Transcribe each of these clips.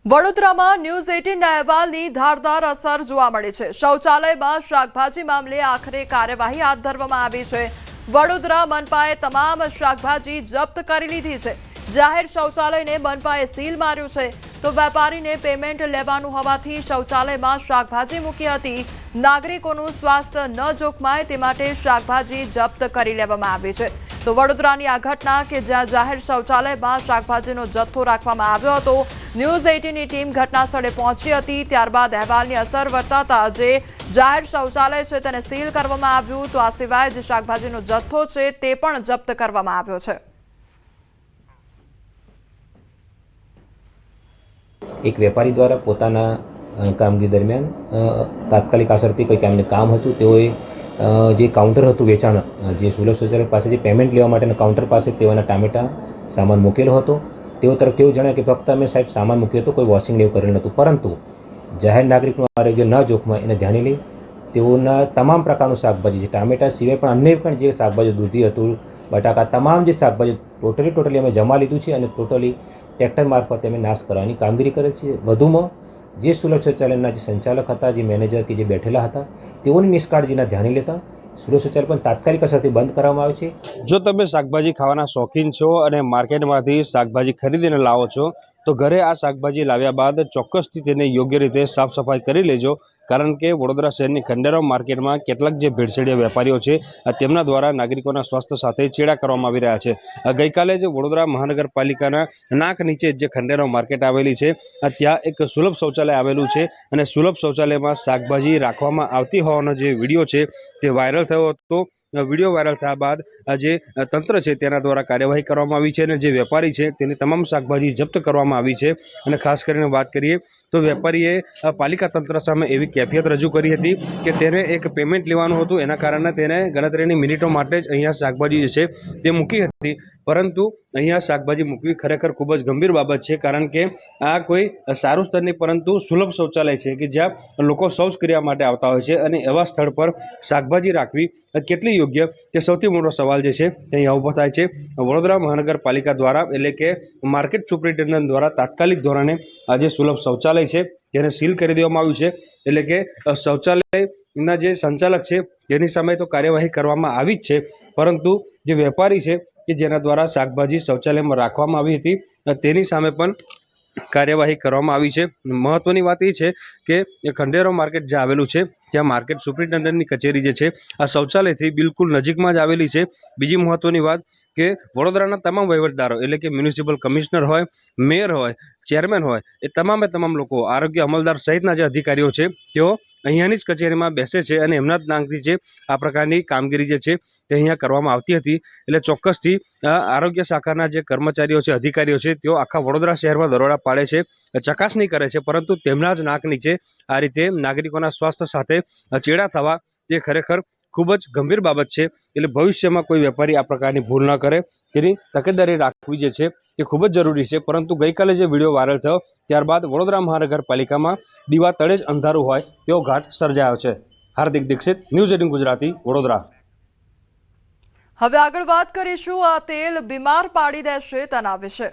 વડોદરામાં ન્યૂઝ 18ના અહેવાલની ધારદાર અસર જોવા મળી છે। શૌચાલયમાં શાકભાજી મામલે આખરે કાર્યવાહી હાથ ધરવામાં આવી છે। વડોદરા મનપાએ તમામ શાકભાજી જપ્ત કરી લીધી છે। જાહેર શૌચાલયને મનપાએ સીલ માર્યું છે તો વેપારીને પેમેન્ટ લેવાનું હોવાથી શૌચાલયમાં શાકભાજી મૂકી હતી। નાગરિકોનું સ્વાસ્થ્ય ન જોખમાય તે માટે શાકભાજી જપ્ત કરી લેવામાં આવી છે। તો વડોદરાની આ ઘટના કે જ્યાં જાહેર શૌચાલયમાં શાકભાજીનો જથ્થો રાખવામાં આવ્યો હતો, ન્યૂઝ 18ની ટીમ ઘટના સ્થળે પહોંચી હતી। ત્યારબાદ અહેવાલની અસર વર્તાતા જે જાહેર શૌચાલય છે તેને સીલ કરવામાં આવ્યું, તો આ સિવાય જે શાકભાજીનો જથ્થો છે તે પણ જપ્ત કરવામાં આવ્યો છે। એક વેપારી દ્વારા પોતાના કામગીરી દરમિયાન તાત્કાલિક અસરથી કોઈ કામને કામ હતું, તેઓએ જે કાઉન્ટર હતું વેચાણ જે સુલભ શૌચાલય પાસે જે પેમેન્ટ લેવા માટેના કાઉન્ટર પાસે તેઓના ટામેટા સામાન મૂકેલો હતો। તેઓ તરફથી એવું જણાય કે ફક્ત અમે સાહેબ સામાન મૂક્યો હતો, કોઈ વોશિંગ એવું કરેલું નહોતું, પરંતુ જાહેર નાગરિકનું આરોગ્ય ન જોખમાય એને ધ્યાને લઈ તેઓના તમામ પ્રકારનું શાકભાજી જે ટામેટા સિવાય પણ અન્ય પણ જે શાકભાજી દૂધી હતું, બટાકા, તમામ જે શાકભાજી ટોટલી અમે જમા લીધું છે અને ટોટલી ટ્રેક્ટર મારફતે અમે નાશ કરવાની કામગીરી કરે છે। વધુમાં જે સુલભ શૌચાલયના જે સંચાલક હતા, જે મેનેજર કે જે બેઠેલા હતા, તેઓની નિષ્કાળજીના ધ્યાને લેતા સુલભ શૌચાલય પણ તાત્કાલિક અસરથી બંધ કરવામાં આવે છે। જો તમે શાકભાજી ખાવાના શોખીન છો અને માર્કેટમાંથી શાકભાજી ખરીદીને લાવો છો તો ઘરે આ શાકભાજી લાવ્યા બાદ ચોક્કસથી તેને યોગ્ય રીતે સાફ સફાઈ કરી લેજો, કારણ કે વડોદરા શહેરની ખંડેરાવ માર્કેટમાં કેટલાક જે ભેળસેળિયા વેપારીઓ છે તેમના દ્વારા નાગરિકોના સ્વાસ્થ્ય સાથે ચેડા કરવામાં આવી રહ્યા છે। ગઈકાલે જે વડોદરા મહાનગરપાલિકાના નાક નીચે જે ખંડેરાવ માર્કેટ આવેલી છે ત્યાં એક સુલભ શૌચાલય આવેલું છે અને સુલભ શૌચાલયમાં શાકભાજી રાખવામાં આવતી હોવાનો જે વિડીયો છે તે વાયરલ થયો હતો। વિડીયો વાયરલ થયા બાદ જે તંત્ર છે તેના દ્વારા કાર્યવાહી કરવામાં આવી છે અને જે વેપારી છે તેની તમામ શાકભાજી જપ્ત કરવામાં આવી છે। અને ખાસ કરીને વાત કરીએ તો વેપારીએ પાલિકા તંત્ર સામે એવી કેફિયત રજૂ કરી હતી કે તેને એક પેમેન્ટ લેવાનું હતું, એના કારણે તેને ગણતરીની મિનિટો માટે જ અહીંયા શાકભાજી જે છે તે મૂકી હતી, પરંતુ અહીંયા શાકભાજી મૂકવી ખરેખર ખૂબ જ ગંભીર બાબત છે, કારણ કે આ કોઈ સારું સ્તર નહીં પરંતુ સુલભ શૌચાલય છે કે જ્યાં લોકો શૌચક્રિયા માટે આવતા હોય છે અને એવા સ્થળ પર શાકભાજી રાખવી કેટલી યોગ્ય તે સૌથી મોટો સવાલ જે છે તે અહીંયા ઊભો થાય છે। વડોદરા મહાનગરપાલિકા દ્વારા એટલે કે માર્કેટ સુપ્રિન્ટેન્ડન્ટ દ્વારા તાત્કાલિક ધોરણે આ જે સુલભ શૌચાલય છે તેને સીલ કરી દેવામાં આવ્યું છે, એટલે કે શૌચાલયના જે સંચાલક છે તેની સામે તો કાર્યવાહી કરવામાં આવી જ છે, પરંતુ જે વેપારી છે કે જેના દ્વારા શાકભાજી શૌચાલયમાં રાખવામાં આવી હતી તેની સામે પણ કાર્યવાહી કરવામાં આવી છે। મહત્વની વાત એ છે કે ખંડેરાવ માર્કેટ જે આવેલું છે ત્યાં માર્કેટ સુપ્રિન્ટેન્ડન્ટની કચેરી જે છે આ શૌચાલયથી બિલકુલ નજીકમાં જ આવેલી છે। બીજી મહત્વની વાત કે વડોદરાના તમામ વહીવટદારો એટલે કે મ્યુનિસિપલ કમિશનર હોય, મેયર હોય, ચેરમેન હોય, એ તમામે તમામ લોકો, આરોગ્ય અમલદાર સહિતના જે અધિકારીઓ છે તેઓ અહીંયાની જ કચેરીમાં બેસે છે અને એમના જ નામથી જે આ પ્રકારની કામગીરી જે છે તે અહીંયા કરવામાં આવતી હતી। એટલે ચોક્કસથી આરોગ્ય શાખાના જે કર્મચારીઓ છે, અધિકારીઓ છે, તેઓ આખા વડોદરા શહેરમાં દરોડા પાડે છે, ચકાસણી કરે છે, પરંતુ તેમના જ નાક નીચે આ રીતે નાગરિકોના સ્વાસ્થ્ય સાથે ચેડા થવા તે ખરેખર ખૂબ જ ગંભીર બાબત છે। એટલે ભવિષ્યમાં કોઈ વેપારી આ પ્રકારની ભૂલ ન કરે તેની તકેદારી રાખવી જે છે તે ખૂબ જ જરૂરી છે। પરંતુ ગઈકાલે જે વિડીયો વાયરલ થયો ત્યારબાદ વડોદરા મહાનગરપાલિકામાં દીવા તળે જ અંધારું હોય તેવો ઘાટ સર્જાયો છે। હાર્દિક દીક્ષિત, ન્યૂઝ 18 ગુજરાતી, વડોદરા। હવે આગળ વાત કરીશું આ તેલ બીમાર પાડી દેશે તેના વિશે।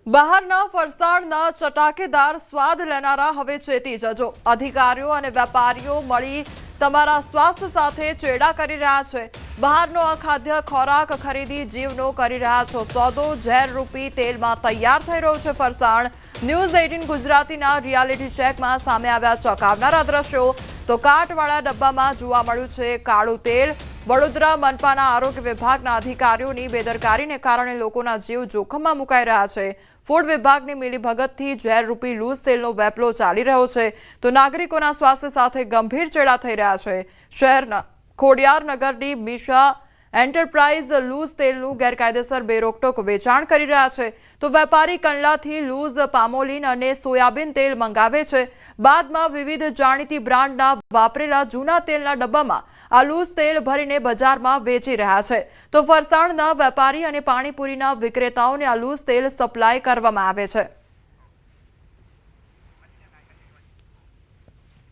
બહારના ફરસાણના ચટાકેદાર સ્વાદ લેનારા હવે ચેતી જજો। અધિકારીઓ અને વેપારીઓ મળી તમારા સ્વાસ્થ્ય સાથે ચેડા કરી રહ્યા છે। બહારનો અખાદ્ય ખોરાક ખરીદી જીવનો કરી રહ્યા છો સોદો। ઝેરરૂપી તેલમાં તૈયાર થઈ રહ્યો છે ફરસાણ। ન્યૂઝ 18 ગુજરાતીના રિયાલિટી ચેકમાં સામે આવ્યા ચોંકાવનારા દ્રશ્યો। તો કાટવાળા ડબ્બામાં જોવા મળ્યું છે કાળું તેલ। વડોદરા મનપાના આરોગ્ય વિભાગના અધિકારીઓની બેદરકારીને કારણે લોકોના જીવ જોખમમાં મુકાઈ રહ્યા છે। ફૂડ વિભાગની મિલીભગતથી ઝેરરૂપી લૂઝ તેલનો વેપલો ચાલી રહ્યો છે, તો નાગરિકોના સ્વાસ્થ્ય સાથે ગંભીર ચેડા થઈ રહ્યા છે। શહેરના ખોડિયારનગરની મિશા એન્ટરપ્રાઇઝ લૂઝ તેલનું ગેરકાયદેસર બેરોકટોક વેચાણ કરી રહ્યા છે, તો વેપારી કંડલાથી લૂઝ પામોલીન અને સોયાબીન તેલ મંગાવે છે, બાદમાં વિવિધ જાણીતી બ્રાન્ડના વાપરેલા જૂના તેલના ડબ્બામાં આ લૂઝ તેલ ભરીને બજારમાં વેચી રહ્યા છે। તો ફરસાણના વેપારી અને પાણીપુરીના વિક્રેતાઓને આ લૂઝ તેલ સપ્લાય કરવામાં આવે છે।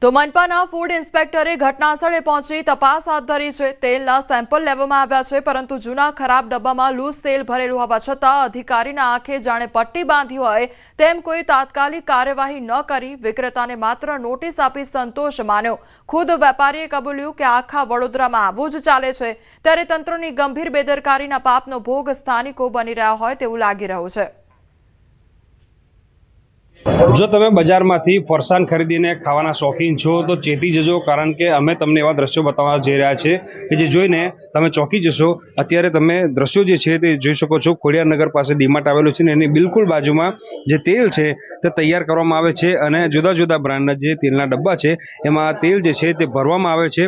તો મનપાના ફૂડ ઇન્સ્પેક્ટરે ઘટનાસ્થળે પહોંચી તપાસ હાથ ધરી છે. તેલના સેમ્પલ લેવામાં આવ્યા છે, પરંતુ જૂના ખરાબ ડબ્બામાં લૂઝ તેલ ભરેલું હોવા છતાં અધિકારીના આંખે જાણે પટ્ટી બાંધી હોય તેમ કોઈ તાત્કાલિક કાર્યવાહી ન કરી વિક્રેતાને માત્ર નોટિસ આપી સંતોષ માન્યો. ખુદ વેપારીએ કબૂલ્યું કે આખા વડોદરામાં આવું જ ચાલે છે. ત્યારે તંત્રની ગંભીર બેદરકારીના પાપનો ભોગ સ્થાનિકો બની રહ્યા હોય તેવું લાગી રહ્યું છે. જો તમે બજારમાંથી ફરસાણ ખરીદીને ખાવાના શોખીન છો તો ચેતી જજો, કારણ કે અમે તમને એવા દ્રશ્યો બતાવવા જઈ રહ્યા છે કે જે જોઈને તમે ચોંકી જશો. અત્યારે તમે દ્રશ્યો જે છે તે જોઈ શકો છો. ખોડિયારનગર પાસે ડીમાર્ટ આવેલું છે ને એની બિલકુલ બાજુમાં જે તેલ છે તે તૈયાર કરવામાં આવે છે અને જુદા જુદા બ્રાન્ડના જે તેલના ડબ્બા છે એમાં તેલ જે છે તે ભરવામાં આવે છે.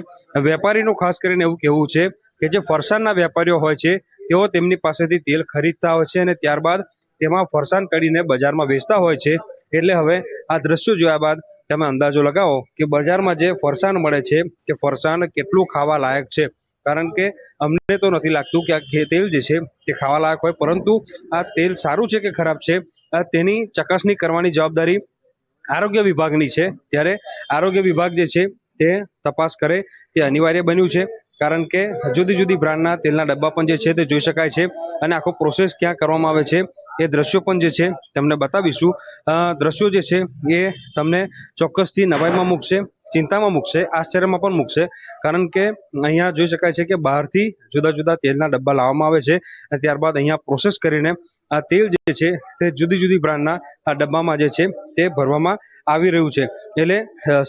વેપારીનું ખાસ કરીને એવું કહેવું છે કે જે ફરસાણના વેપારીઓ હોય છે તેઓ તેમની પાસેથી તેલ ખરીદતા હોય છે અને ત્યારબાદ તેમાં ફરસાણ કાઢીને બજારમાં વેચતા હોય છે. એટલે હવે આ દ્રશ્યો જોયા બાદ તમે અંદાજો લગાવો કે બજારમાં જે ફરસાણ મળે છે તે ફરસાણ કેટલું ખાવા લાયક છે. કારણ કે અમને તો નથી લાગતું કે આ તેલ જે છે તે ખાવા લાયક હોય, પરંતુ આ તેલ સારું છે કે ખરાબ છે તેની ચકાસણી કરવાની જવાબદારી આરોગ્ય વિભાગની છે. ત્યારે આરોગ્ય વિભાગ જે છે તે તપાસ કરે તે અનિવાર્ય બન્યું છે, કારણ કે જુદી જુદી બ્રાન્ડના તેલના ડબ્બા પણ જે છે તે જોઈ શકાય છે અને આખો પ્રોસેસ ક્યાં કરવામાં આવે છે એ દ્રશ્યો પણ જે છે તમને બતાવીશું. દ્રશ્યો જે છે એ તમને ચોક્કસથી નવાઈમાં મૂકશે, ચિંતામાં મૂકશે, આશ્ચર્યમાં પણ મૂકશે. કારણ કે અહીંયા જોઈ શકાય છે કે બહારથી જુદા જુદા તેલના ડબ્બા લાવવામાં આવે છે અને ત્યારબાદ અહીંયા પ્રોસેસ કરીને આ તેલ જે છે તે જુદી જુદી બ્રાન્ડના આ ડબ્બામાં જે છે તે ભરવામાં આવી રહ્યું છે. એટલે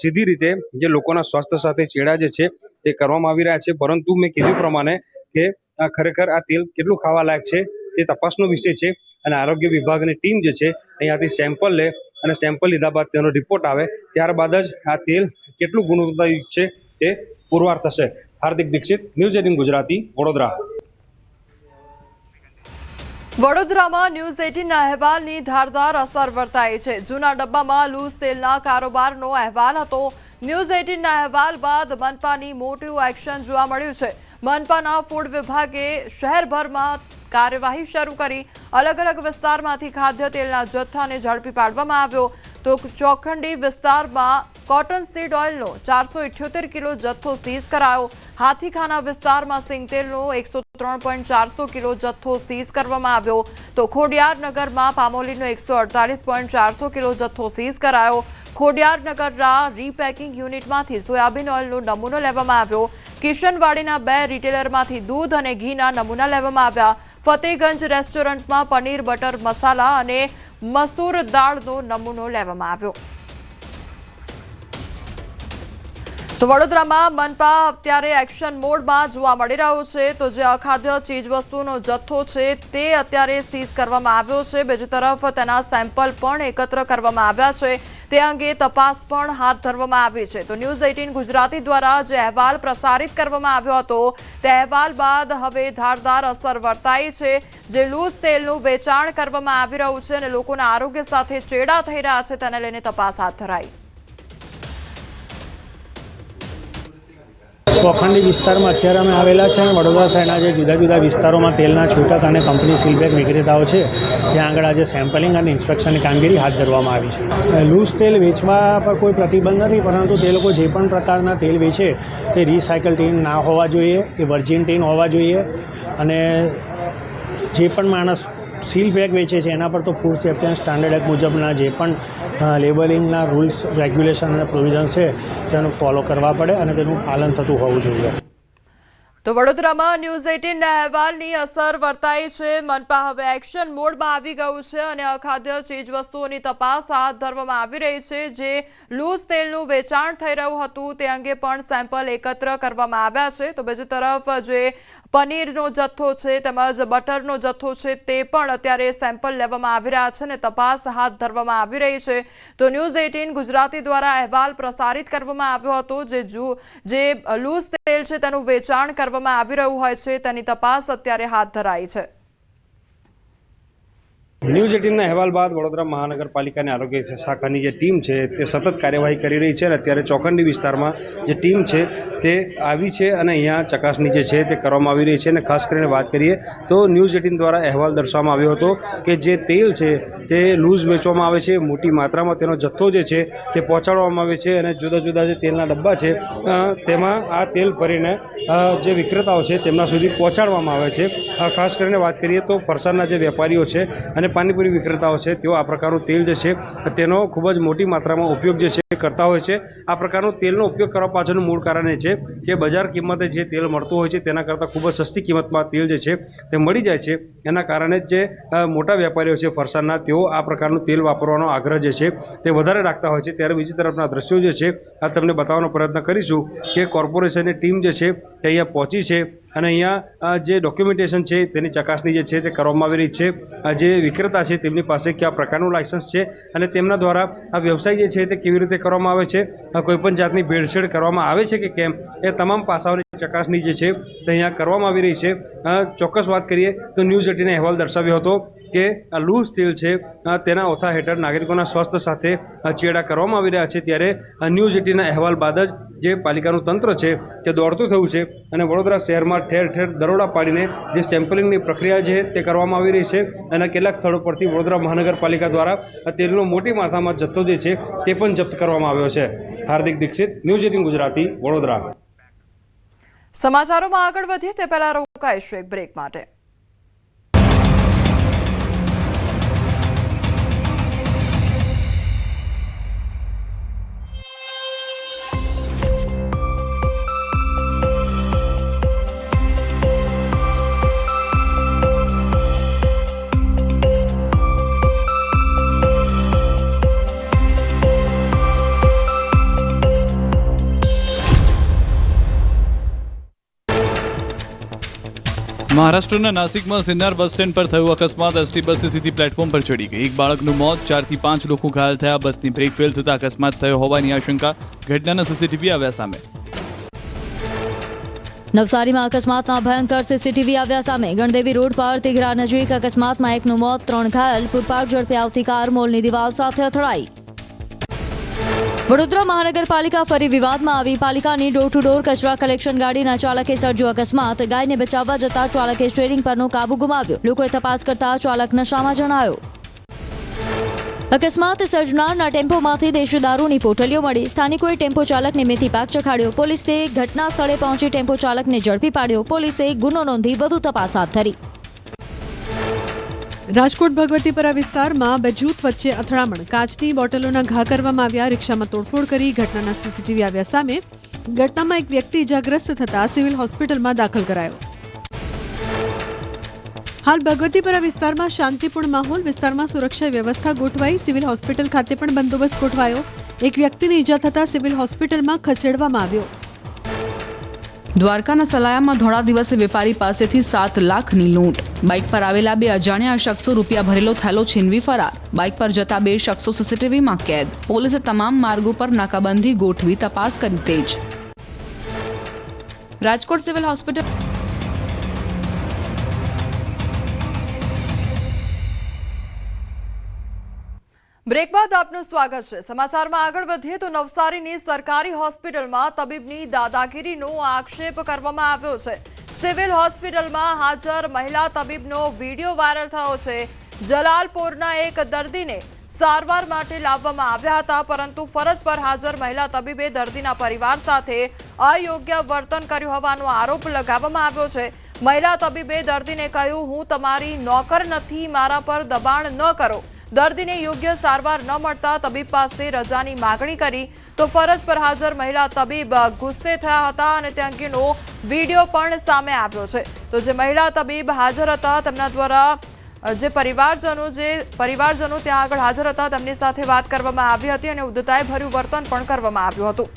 સીધી રીતે જે લોકોના સ્વાસ્થ્ય સાથે ચેડા જે છે તે કરવામાં આવી રહ્યા છે. પરંતુ મેં કીધું પ્રમાણે કે ખરેખર આ તેલ કેટલું ખાવા લાયક છે તે તપાસનો વિષય છે અને આરોગ્ય વિભાગની ટીમ જે છે અહીંયાથી સેમ્પલ લે અને સેમ્પલ લીધા બાદ તેનો રિપોર્ટ આવે ત્યારબાદ જ આ તેલ કેટલું ગુણવત્તાયુક્ત છે તે પુરવાર થશે. હાર્દિક દીક્ષિત, ન્યૂઝ 18 ગુજરાતી, વડોદરા. વડોદરામાં ન્યૂઝ 18ના અહેવાલની ધારદાર અસર વર્તાઈ છે. જૂના ડબ્બામાં લૂઝ તેલના કારોબારનો અહેવાલ હતો. ન્યૂઝ 18ના અહેવાલ બાદ મનપાની મોટું એક્શન જોવા મળ્યું છે. મનપાના ફૂડ વિભાગે શહેરભરમાં કાર્યવાહી શરૂ કરી. અલગ અલગ વિસ્તારમાંથી ખાદ્ય તેલના જથ્થાને ઝડપી પાડવામાં આવ્યો. તો ચોખંડી વિસ્તારમાં કોટન સીડ ઓઇલનો 478 કિલો જથ્થો સીઝ કરાયો. હાથીખાના વિસ્તારમાં સિંગતેલનો 103.400 કિલો જથ્થો સીઝ કરવામાં આવ્યો. તો ખોડિયારનગરમાં પામોલીનો 148.400 કિલો જથ્થો સીઝ કરાયો. ખોડિયારનગરના રીપેકિંગ યુનિટમાંથી સોયાબીન ઓઇલનો નમૂનો લેવામાં આવ્યો. કિશનવાડીના 2 રિટેલરમાંથી દૂધ અને ઘીના નમૂના લેવામાં આવ્યા. ફતેગંજ રેસ્ટોરન્ટમાં પનીર બટર મસાલા અને મસૂર દાળનો નમૂનો લેવામાં આવ્યો. તો વડોદરામાં મનપા અત્યારે એક્શન મોડમાં જોવા મળી રહ્યું છે. તો જે અખાદ્ય ચીજવસ્તુનો જથ્થો છે તે અત્યારે સીઝ કરવામાં આવ્યો છે. બીજી તરફ તેના સેમ્પલ પણ એકત્ર કરવામાં આવ્યા છે. તે અંગે તપાસ પણ હાથ ધરવામાં આવી છે. તો ન્યૂઝ 18 ગુજરાતી દ્વારા જે અહેવાલ પ્રસારિત કરવામાં આવ્યો હતો તે અહેવાલ બાદ હવે ધારદાર અસર વર્તાઈ છે. જે લૂઝ તેલનું વેચાણ કરવામાં આવી રહ્યું છે અને લોકોના આરોગ્ય સાથે ચેડા થઈ રહ્યા છે તેને લઈને તપાસ હાથ ધરાઈ. ચોખંડી વિસ્તારમાં અત્યારે અમે આવેલા છે અને વડોદરા શહેરના જે જુદા જુદા વિસ્તારોમાં તેલના છૂટક અને કંપની સીલબેગ વિક્રેતાઓ છે ત્યાં આગળ આજે સેમ્પલિંગ અને ઇન્સ્પેક્શનની કામગીરી હાથ ધરવામાં આવી છે. લૂઝ તેલ વેચવા પર કોઈ પ્રતિબંધ નથી, પરંતુ તે લોકો જે પણ પ્રકારના તેલ વેચે તે રિસાયકલ ટીન ના હોવા જોઈએ, એ વર્જિન ટીન હોવા જોઈએ. અને જે પણ માણસ સીલ પેક વેચે છે એના પર તો food safety and standard act મુજબના જે પણ લેબલિંગના રૂલ્સ, રેગ્યુલેશન અને પ્રોવિઝન છે તેનું ફોલો કરવા પડે અને તેનું પાલન થતું હોવું જોઈએ. તો વડોદરામાં ન્યૂઝ 18ના અહેવાલની અસર વર્તાઈ છે. મનપા હવે એક્શન મોડમાં આવી ગયું છે અને અખાદ્ય ચીજવસ્તુઓની તપાસ હાથ ધરવામાં આવી રહી છે. જે લૂઝ તેલનું વેચાણ થઈ રહ્યું હતું તે અંગે પણ સેમ્પલ એકત્ર કરવામાં આવ્યા છે. તો બીજી તરફ જે પનીરનો જથ્થો છે તેમજ બટરનો જથ્થો છે તે પણ અત્યારે સેમ્પલ લેવામાં આવી રહ્યા છે અને તપાસ હાથ ધરવામાં આવી રહી છે. તો ન્યૂઝ 18 ગુજરાતી દ્વારા અહેવાલ પ્રસારિત કરવામાં આવ્યો હતો. જે લૂઝ તેલ છે તેનું વેચાણ કરવામાં આવી રહ્યું હોય છે તેની તપાસ અત્યારે હાથ ધરાઈ છે. ન્યૂઝ 18ના અહેવાલ બાદ વડોદરા મહાનગરપાલિકાની આરોગ્ય શાખાની જે ટીમ છે તે સતત કાર્યવાહી કરી રહી છે અને અત્યારે ચોકંડી વિસ્તારમાં જે ટીમ છે તે આવી છે અને અહીંયા ચકાસણી જે છે તે કરવામાં આવી રહી છે. અને ખાસ કરીને વાત કરીએ તો ન્યૂઝ 18 દ્વારા અહેવાલ દર્શાવવામાં આવ્યો હતો કે જે તેલ છે તે લૂઝ વેચવામાં આવે છે, મોટી માત્રામાં તેનો જથ્થો જે છે તે પહોંચાડવામાં આવે છે અને જુદા જુદા જે તેલના ડબ્બા છે તેમાં આ તેલ ભરીને જે વિક્રેતાઓ છે તેમના સુધી પહોંચાડવામાં આવે છે. ખાસ કરીને વાત કરીએ તો ફરસાણના જે વેપારીઓ છે અને પાણીપુરી વિક્રેતાઓ છે તેઓ આ પ્રકારનું તેલ જે છે તેનો ખૂબ જ મોટી માત્રામાં ઉપયોગ જે છે કરતા હોય છે. આ પ્રકારનું તેલનો ઉપયોગ કરવા પાછળનું મૂળ કારણ એ છે કે બજાર કિંમતે જે તેલ મળતું હોય છે તેના કરતાં ખૂબ જ સસ્તી કિંમતમાં તેલ જે છે તે મળી જાય છે. એના કારણે જે મોટા વેપારીઓ છે ફરસાણના તેઓ આ પ્રકારનું તેલ વાપરવાનો આગ્રહ જે છે તે વધારે રાખતા હોય છે. ત્યારે બીજી તરફના દ્રશ્યો જે છે આ તમને બતાવવાનો પ્રયત્ન કરીશું કે કોર્પોરેશનની ટીમ જે છે તે અહીંયા પહોંચી છે અને અહીંયા જે ડોક્યુમેન્ટેશન છે તેની ચકાસણી જે છે તે કરવામાં આવી રહી છે. જે વિક્રેતા છે તેમની પાસે કયા પ્રકારનું લાયસન્સ છે અને તેમના દ્વારા આ વ્યવસાય જે છે તે કેવી રીતે કરવામાં આવે છે, કોઈપણ જાતની ભેળસેળ કરવામાં આવે છે કે કેમ, એ તમામ પાસાઓની ચકાસણી જે છે તે અહીંયા કરવામાં આવી રહી છે. ચોક્કસ વાત કરીએ તો ન્યૂઝ 18 અહેવાલ દર્શાવ્યો હતો કે આ લૂઝ તેલ છે તેના ઓથા હેઠળ નાગરિકોના સ્વાસ્થ્ય સાથે ચેડા કરવામાં આવી રહ્યા છે. ત્યારે ન્યૂઝ 18ના અહેવાલ બાદ જ જે પાલિકાનું તંત્ર છે તે દોડતું થયું છે અને વડોદરા શહેરમાં ઠેર ઠેર દરોડા પાડીને જે સેમ્પલિંગની પ્રક્રિયા છે તે કરવામાં આવી રહી છે અને કેટલાક સ્થળો પરથી વડોદરા મહાનગરપાલિકા દ્વારા તેલનો મોટી માત્રામાં જથ્થો જે છે તે પણ જપ્ત કરવામાં આવ્યો છે. હાર્દિક દીક્ષિત, ન્યૂઝ 18 ગુજરાતી, વડોદરા. સમાચારોમાં આગળ વધીએ તે પહેલા રોકાઈશું એક બ્રેક માટે. મહારાષ્ટ્રના નાસિકમાં સિન્નાર બસ સ્ટેન્ડ પર થયો અકસ્માત. એસટી બસ સીધી પ્લેટફોર્મ પર ચડી ગઈ. એક બાળકનું મોત, 4 થી 5 લોકો ઘાયલ થયા. બસની બ્રેક ફેલ થતા અકસ્માત થયો હોવાની આશંકા. ઘટનાના સીસીટીવી આવ્યા સામે. નવસારીમાં અકસ્માતના ભયંકર સીસીટીવી આવ્યા સામે. ગણદેવી રોડ પર તિઘરા નજીક અકસ્માતમાં એકનું મોત, 3 ઘાયલ. પૂરપાટ ઝડપે આવતી કાર મોલની દિવાલ સાથે અથડાઈ. વડોદરા મહાનગરપાલિકા ફરી વિવાદમાં આવી. પાલિકાની ડોર ટુ ડોર કચરા કલેક્શન ગાડીના ચાલકે સર્જ્યો અકસ્માત. ગાયને બચાવવા જતા ચાલકે સ્ટીયરિંગ પરનો કાબુ ગુમાવ્યો. લોકોએ તપાસ કરતા ચાલક નશામાં જણાયો. અકસ્માત સર્જનારના ટેમ્પોમાંથી દેશી દારૂની પોટલીઓ મળી. સ્થાનિકોએ ટેમ્પો ચાલકને મેથી પાક ચખાડ્યો. પોલીસે ઘટના સ્થળે પહોંચી ટેમ્પો ચાલકને ઝડપી પાડ્યો. પોલીસે ગુનો નોંધી વધુ તપાસ હાથ ધરી. રાજકોટ ભગવતીપરા વિસ્તારમાં બે જૂથ વચ્ચે અથડામણ. કાચની બોટલોના ઘા કરવામાં આવ્યા. રિક્ષામાં તોડફોડ કરી. ઘટનાના સીસીટીવી આવ્યા સામે. ઘટનામાં એક વ્યક્તિ ઇજાગ્રસ્ત થતા સિવિલ હોસ્પિટલમાં દાખલ કરાયો. હાલ ભગવતીપરા વિસ્તારમાં શાંતિપૂર્ણ માહોલ. વિસ્તારમાં સુરક્ષા વ્યવસ્થા ગોઠવાઈ. સિવિલ હોસ્પિટલ ખાતે પણ બંદોબસ્ત ગોઠવાયો. એક વ્યક્તિને ઈજા થતા સિવિલ હોસ્પિટલમાં ખસેડવામાં આવ્યો. દ્વારકાના સલાયામાં ધોળા દિવસે વેપારી પાસેથી 7 લાખની લૂંટ. બાઇક પર આવેલા 2 અજાણ્યા શખ્સો રૂપિયા ભરેલો થેલો છીનવી ફરાર. બાઇક પર જતા 2 શખ્સો સીસીટીવીમાં કેદ. પોલીસે તમામ માર્ગો પર નાકાબંધી ગોઠવી તપાસ કરી તેજ. રાજકોટ સિવિલ હોસ્પિટલ બ્રેક બાદ આપનું સ્વાગત છે. સમાચારમાં આગળ વધીએ તો નવસારીની સરકારી હોસ્પિટલમાં તબીબની દાદાગીરીનો આક્ષેપ કરવામાં આવ્યો છે. સિવિલ હોસ્પિટલમાં હાજર મહિલા તબીબનો વિડીયો વાયરલ થયો છે. જલાલપોરના એક દર્દીને સારવાર માટે લાવવામાં આવ્યા હતા, પરંતુ ફરજ પર હાજર મહિલા તબીબે દર્દીના પરિવાર સાથે અયોગ્ય વર્તન કર્યું હોવાનો આરોપ લગાવવામાં આવ્યો છે. મહિલા તબીબે દર્દીને કહ્યું, હું તમારી નોકર નથી, મારા પર દબાણ ન કરો. દર્દીને યોગ્ય સારવાર ન મળતા તબીબ પાસે રજાની માગણી કરી તો ફરજ પર હાજર મહિલા તબીબ ગુસ્સે થયા હતા અને તે અંગેનો વિડીયો પણ સામે આવ્યો છે. તો જે મહિલા તબીબ હાજર હતા તેમના દ્વારા જે પરિવારજનો ત્યાં આગળ હાજર હતા તેમની સાથે વાત કરવામાં આવી હતી અને ઉદ્ધતાઈ ભર્યું વર્તન પણ કરવામાં આવ્યું હતું.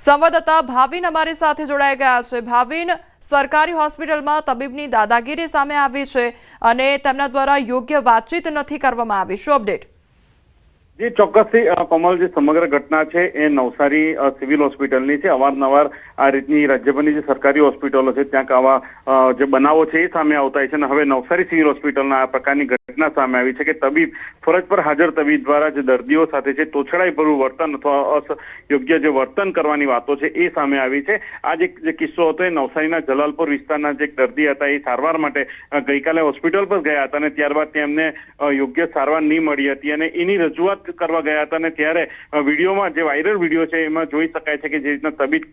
સંવાદદાતા ભાવિન અમારી સાથે જોડાઈ ગયા છે. ભાવિન, સરકારી હોસ્પિટલમાં તબીબની દાદાગીરી સામે આવી છે અને તેમના દ્વારા યોગ્ય વાતચીત નથી કરવામાં આવી. શું અપડેટ? જે ચોક્કસથી કોમલ, જે સમગ્ર ઘટના છે એ નવસારી સિવિલ હોસ્પિટલની છે. અવારનવાર આ રીતની રાજ્યભરની જે સરકારી હોસ્પિટલો છે ત્યાં આવા જે બનાવો છે એ સામે આવતા હોય છે અને હવે નવસારી સિવિલ હોસ્પિટલના આ પ્રકારની ઘટના સામે આવી છે કે તબીબ, ફરજ પર હાજર તબીબ દ્વારા જે દર્દીઓ સાથે છે તોછડાઈભર્યું વર્તન અથવા યોગ્ય જે વર્તન કરવાની વાતો છે એ સામે આવી છે. આ જે કિસ્સો હતો એ નવસારીના જલાલપુર વિસ્તારના જે દર્દી હતા એ સારવાર માટે ગઈકાલે હોસ્પિટલ પર ગયા હતા અને ત્યારબાદ તેમને યોગ્ય સારવાર નહીં મળી હતી અને એની રજૂઆત કરવા ગયા હતા અને ત્યારે વિડીયોમાં જે વાયરલ વિડીયો છે એમાં જોઈ શકાય છે કે જે રીતના તબીબ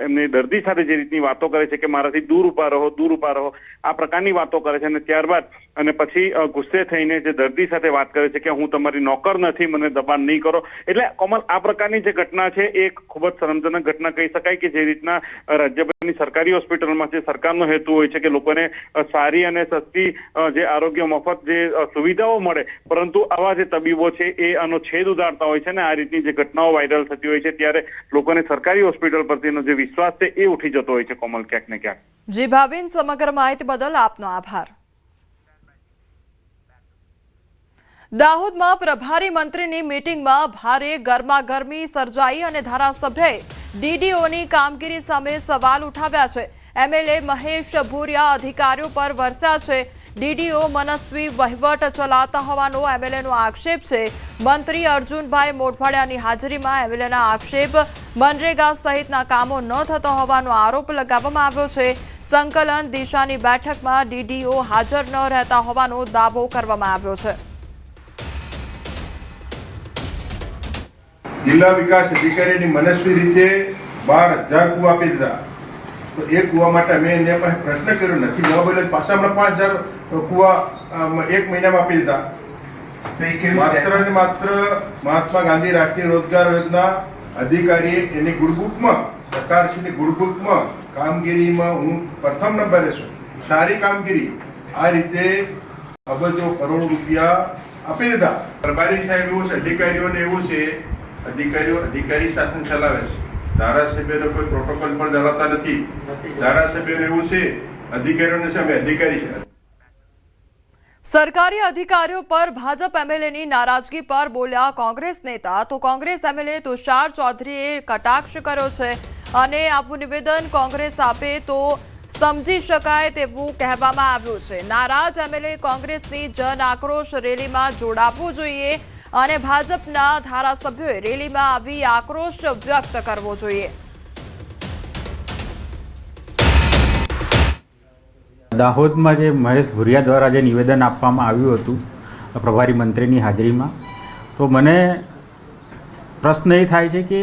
એમને દર્દી સાથે જે રીતની વાતો કરે છે કે મારાથી દૂર ઉભા રહો, આ પ્રકારની વાતો કરે છે અને ત્યારબાદ અને પછી ગુસ્સે થઈને જે દર્દી સાથે વાત કરે છે કે હું તમારી નોકર નથી, મને દબાણ નહીં કરો. એટલે કોમલ, આ પ્રકારની જે ઘટના છે એ ખૂબ જ શરમજનક ઘટના કહી શકાય કે જે રીતના રાજ્યભરની સરકારી હોસ્પિટલમાં જે સરકારનો હેતુ હોય છે કે લોકોને સારી અને સસ્તી જે આરોગ્ય મફત જે સુવિધાઓ મળે, પરંતુ આવા જે તબીબો છે એ આનો છેદ ઉડાડતા હોય છે ને આ રીતની જે ઘટનાઓ વાયરલ થતી હોય છે ત્યારે લોકોને સરકારી હોસ્પિટલ પ્રત્યેનો જે વિશ્વાસ છે એ ઉઠી જતો હોય છે. કોમલ, ક્યાંક ને ક્યાંક. જી ભાવિન, સમગ્ર માહિતી બદલ આપનો આભાર. દાહોદમાં પ્રભારી મંત્રીની મીટિંગમાં ભારે ગરમાગરમી સર્જાઈ અને ધારાસભ્યએ ડીડીઓની કામગીરી સામે સવાલ ઉઠાવ્યા છે. એમએલએ મહેશ ભૂરિયા અધિકારીઓ પર વરસ્યા છે. ડીડીઓ મનસ્વી વહીવટ ચલાવતા હોવાનો એમએલએનો આક્ષેપ છે. મંત્રી અર્જુનભાઈ મોઢવાડિયાની હાજરીમાં એમએલએના આક્ષેપ, મનરેગા સહિતના કામો ન થતા હોવાનો આરોપ લગાવવામાં આવ્યો છે. સંકલન દિશાની બેઠકમાં ડીડીઓ હાજર ન રહેતા હોવાનો દાવો કરવામાં આવ્યો છે. જિલ્લા વિકાસ અધિકારીની મનસ્વી રીતે 12,000 કુવા આપી દીધા. તો એ કુવા માટે મેં એને પાસે પ્રશ્ન કર્યો નથી જવાબ, એટલે પાછા હમણાં 5,000 કુવા 1 મહિનામાં આપી દીધા. માત્ર ને માત્ર મહાત્મા ગાંધી રાષ્ટ્રીય રોજગાર યોજના અધિકારીએ એની ગુડબુકમાં, સરકારશ્રીની ગુડબુકમાં કામગીરીમાં હું પ્રથમ નંબરે છું. સારી કામગીરી, આ રીતે અબજો કરોડ રૂપિયા આપી દીધા. પ્રભારી સાહેબ એવું છે, અધિકારીઓને એવું છે, અધિકારીઓ અધિકારી શાસન ચલાવે છે. ધારાસભ્યનો કોઈ પ્રોટોકોલ પણ ધરાવતા નથી. ધારાસભ્યોને એવું છે, અધિકારીઓને સામે અધિકારી છે. સરકારી અધિકારીઓ પર ભાજપ એમએલએની નારાજગી પર બોલ્યા કોંગ્રેસ નેતા. તો કોંગ્રેસ એમએલએ તુષાર ચૌધરીએ કટાક્ષ કર્યો છે અને આવું નિવેદન કોંગ્રેસ આપે તો સમજી શકાય તેવું કહેવામાં આવ્યું છે. નારાજ એમએલએ કોંગ્રેસની જન આક્રોશ રેલીમાં જોડાવવું જોઈએ અને ભાજપના ધારાસભ્યોએ રેલીમાં આવી આક્રોશ વ્યક્ત કરવો જોઈએ. દાહોદમાં જે મહેશ ભૂરિયા દ્વારા જે નિવેદન આપવામાં આવ્યું હતું પ્રભારી મંત્રીની હાજરીમાં, તો મને પ્રશ્ન એ થાય છે કે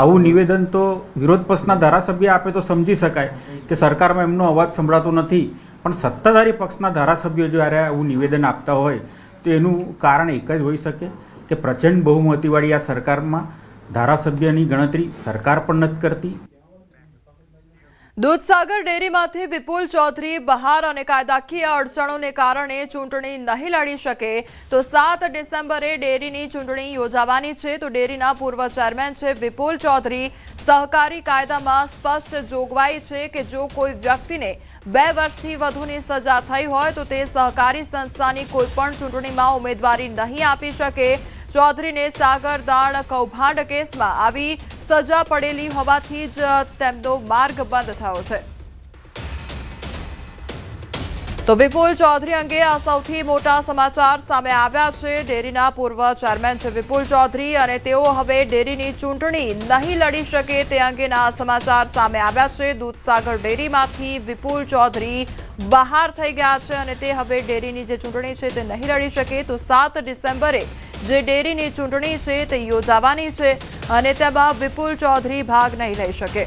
આવું નિવેદન તો વિરોધ પક્ષના ધારાસભ્ય આપે તો સમજી શકાય કે સરકારમાં એમનો અવાજ સંભળાતો નથી, પણ સત્તાધારી પક્ષના ધારાસભ્યો જ્યારે આવું નિવેદન આપતા હોય તો એનું કારણ એક જ હોઈ શકે કે પ્રચંડ બહુમતીવાળી આ સરકારમાં ધારાસભ્યની ગણતરી સરકાર પણ નથી કરતી. દૂધસાગર ડેરીમાંથી વિપુલ ચૌધરી બહાર અને કાયદાકીય અડચણોને કારણે ચૂંટણી નહીં લડી શકે તો 7 ડિસેમ્બરે ડેરીની ચૂંટણી યોજાવાની છે. તો ડેરીના પૂર્વ ચેરમેન છે વિપુલ ચૌધરી. સહકારી કાયદામાં સ્પષ્ટ જોગવાઈ છે કે જો કોઈ વ્યક્તિને 2 વર્ષથી વધુની સજા થઈ હોય તો તે સહકારી સંસ્થાની કોઈપણ ચૂંટણીમાં ઉમેદવારી નહીં આપી શકે. ચૌધરીને સાગર દાણ કૌભાંડ કેસમાં આવી સજા પડેલી હોવાથી જ તેમનો માર્ગ બંધ થયો છે. તો વિપુલ ચૌધરી અંગે આ સૌથી મોટા સમાચાર સામે આવ્યા છે. ડેરીના પૂર્વ ચેરમેન છે વિપુલ ચૌધરી અને તેઓ હવે ડેરીની ચૂંટણી નહીં લડી શકે તે અંગેના સમાચાર સામે આવ્યા છે. દૂધસાગર ડેરીમાંથી વિપુલ ચૌધરી બહાર થઈ ગયા છે અને તે હવે ડેરીની જે ચૂંટણી છે તે નહીં લડી શકે. તો 7 ડિસેમ્બરે જે ડેરીની ચૂંટણી છે તે યોજાવાની છે અને તેમાં વિપુલ ચૌધરી ભાગ નહીં લઈ શકે.